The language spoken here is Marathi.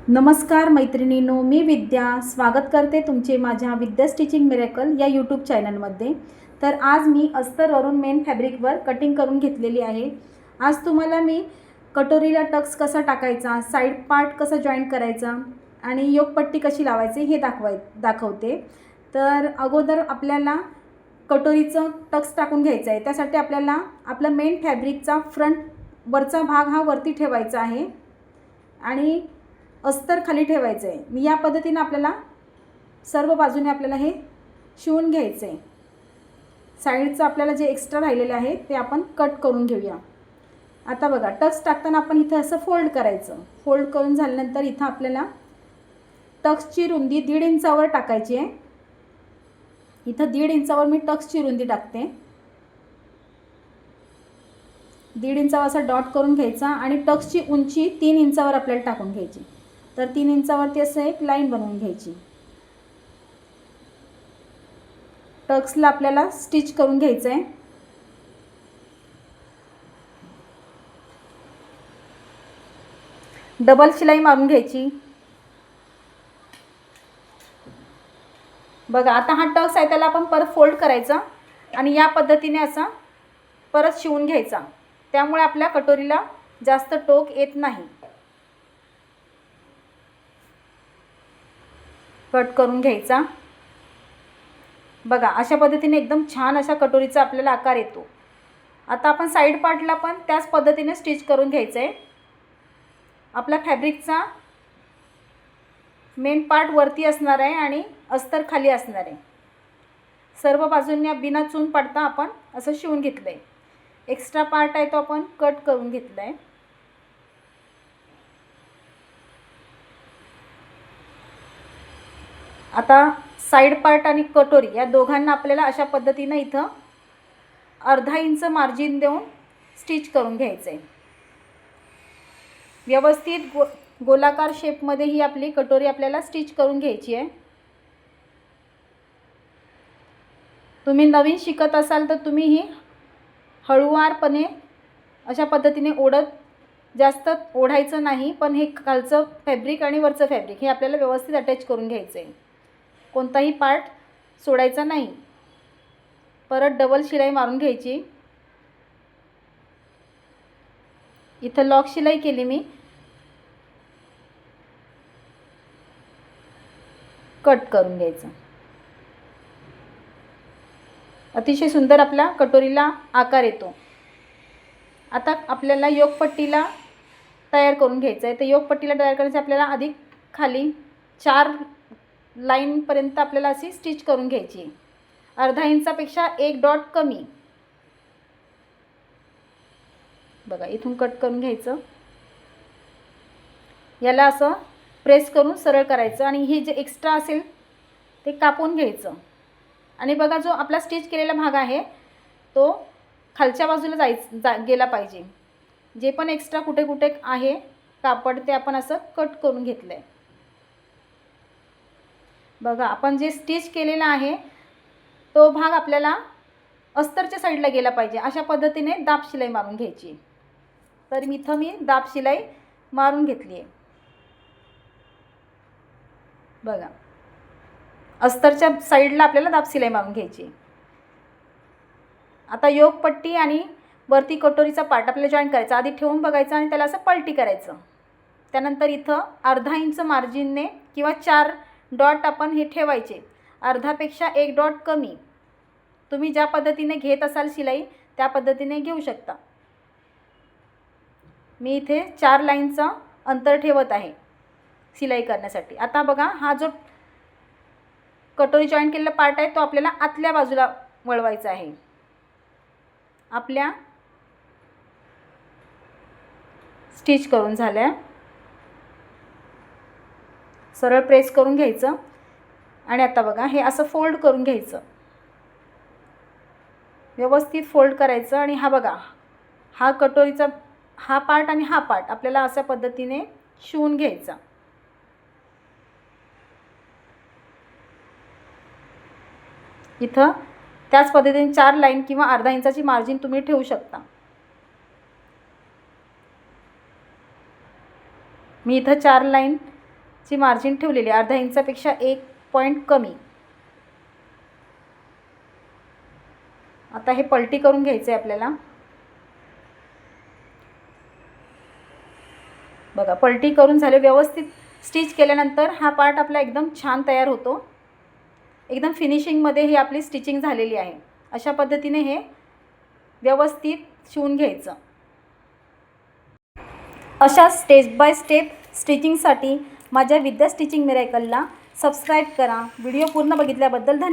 नमस्कार मैत्रिणींनो, मी विद्या स्वागत करते तुमचे माझ्या विद्या स्टिचिंग मिरेकल या यूट्यूब चॅनलमध्ये। तर आज मी अस्तरवरून मेन फॅब्रिकवर कटिंग करून घेतलेली आहे। आज तुम्हाला मी कटोरीला टक्स कसा टाकायचा, साइड पार्ट कसा जॉईंट करायचा आणि योकपट्टी कशी लावायची हे दाखवते। तर अगोदर आपल्याला कटोरीचं टक्स टाकून घ्यायचं आहे। त्यासाठी आपल्याला आपला मेन फॅब्रिकचा फ्रंट वरचा भाग हा वरती ठेवायचा आहे आणि अस्तर खाली ठेवायचं आहे। या पद्धतीने आपल्याला सर्व बाजूने आपल्याला हे शिवून घ्यायचं आहे। साइडचं आपल्याला जे एक्स्ट्रा राहिलेले आहे ते आपण कट करून घेऊया। आता बघा, टक्स टाकताना आपण इथे असं फोल्ड करायचं। फोल्ड करून झाल्यानंतर इथं आपल्याला टक्सची रुंदी 1.5 इंचावर टाकायची आहे। इथं 1.5 इंचावर मी टक्सची रुंदी टाकते। 1.5 इंचावर असा डॉट करून घ्यायचा आणि टक्सची उंची 3 इंचावर आपल्याला टाकून घ्यायची। तर 3 इंचावरती असं एक लाईन बनवून घ्यायची। टक्सला आपल्याला स्टिच करून घ्यायचं आहे। डबल शिलाई मारून घ्यायची। बघा, आता हा टक्स आहे त्याला आपण परत फोल्ड करायचा आणि या पद्धतीने असा परत शिवून घ्यायचा। त्यामुळे आपल्या कटोरीला जास्त टोक येत नाही। कट करून घ्यायचा। बघा, अशा पद्धतीने एकदम छान अशा कटोरीचा आपल्याला आकार येतो। आता आपण साइड पार्टला पण त्याच पद्धतीने स्टिच करून घ्यायचं आहे। आपला फॅब्रिकचा मेन पार्ट वरती असणार आहे आणि अस्तर खाली असणार आहे। सर्व बाजूंनी बिना चून पडता आपण असं शिवून घेतलं आहे। एक्स्ट्रा पार्ट आहे तो आपण कट करून घेतला आहे। आता साइड पार्ट आणि कटोरी या दोघांना आपल्याला अशा पद्धतीने इथं अर्धा इंच मार्जिन देऊन स्टिच करून घ्यायचं आहे। व्यवस्थित गोलाकार शेपमध्ये ही आपली कटोरी आपल्याला स्टिच करून घ्यायची आहे। तुम्ही नवीन शिकत असाल तर तुम्ही ही हळूवारपणे अशा पद्धतीने जास्त ओढायचं नाही, पण हे खालचं फॅब्रिक आणि वरचं फॅब्रिक हे आपल्याला व्यवस्थित अटॅच करून घ्यायचं आहे। कोणताही पार्ट सोडायचा नाही। परत डबल शिलाई मारून घ्यायची। इथं लॉक शिलाई केली मी। कट करून घ्यायचं। अतिशय सुंदर आपल्या कटोरीला आकार येतो। आता आपल्याला योकपट्टीला तयार करून घ्यायचं आहे। तर योकपट्टीला तयार करायचं आपल्याला आधी खाली 4 लाईनपर्यंत आपल्याला अशी स्टिच करून घ्यायची। अर्धा इंचापेक्षा 1 डॉट कमी। बघा, इथून कट करून घ्यायचं। याला असं प्रेस करून सरळ करायचं आणि हे जे एक्स्ट्रा असेल ते कापून घ्यायचं। आणि बघा, जो आपला स्टिच केलेला भाग आहे तो खालच्या बाजूला गेला पाहिजे। जे पण एक्स्ट्रा कुठे कुठे आहे कापड ते आपण असं कट करून घेतलं आहे। बघा, आपण जे स्टिच केलेला आहे तो भाग आपल्याला अस्तरच्या साईडला गेला पाहिजे। अशा पद्धतीने दाब शिलाई मारून घ्यायची। तर इथं मी दाब शिलाई मारून घेतली आहे। बघा, अस्तरच्या साईडला आपल्याला दाब शिलाई मारून घ्यायची। आता योकपट्टी आणि वरती कटोरीचा पार्ट आपल्याला जॉईंट करायचा। आधी ठेवून बघायचं आणि त्याला असं पलटी करायचं। त्यानंतर इथं अर्धा इंच मार्जिनने किंवा 4 डॉट आपण हे ठेवायचे। अर्धापेक्षा 1 डॉट कमी। तुम्ही ज्या पद्धतीने घेत असाल शिलाई त्या पद्धतीने घेऊ शकता। मी इथे 4 लाईनचं अंतर ठेवत आहे शिलाई करण्यासाठी। आता बघा, हा जो कटोरी जॉईंट केलेला पार्ट आहे तो आपल्याला आतल्या बाजूला वळवायचा आहे। आपल्या स्टिच करून झाल्या। सरळ प्रेस करून घ्यायचं आणि आता बघा, हे असं फोल्ड करून घ्यायचं। व्यवस्थित फोल्ड करायचं आणि हा बघा, हा कटोरीचा हा पार्ट आणि हा पार्ट आपल्याला अशा पद्धतीने शिवून घ्यायचा। इथं त्याच पद्धतीने 4 लाईन किंवा अर्धा इंचाची मार्जिन तुम्ही ठेवू शकता। मी इथं 4 लाईन ची मार्जिन ठेवलेली आहे, अर्धा इंचापेक्षा 1 पॉईंट कमी. आता हे पलटी करून घ्यायचं आहे आपल्याला. बघा, पलटी करून झाले. व्यवस्थित स्टिच केल्यानंतर हा पार्ट आपला एकदम छान तयार होतो. एकदम फिनिशिंगमध्ये ही आपली स्टिचिंग झालेली आहे. अशा पद्धतीने हे व्यवस्थित शिवून घ्यायचं. अशा स्टेप बाय स्टेप स्टिचिंगसाठी माझ्या विद्या स्टिचिंग मिरेकलला सबस्क्राईब करा. व्हिडिओ पूर्ण बघितल्याबद्दल धन्यवाद.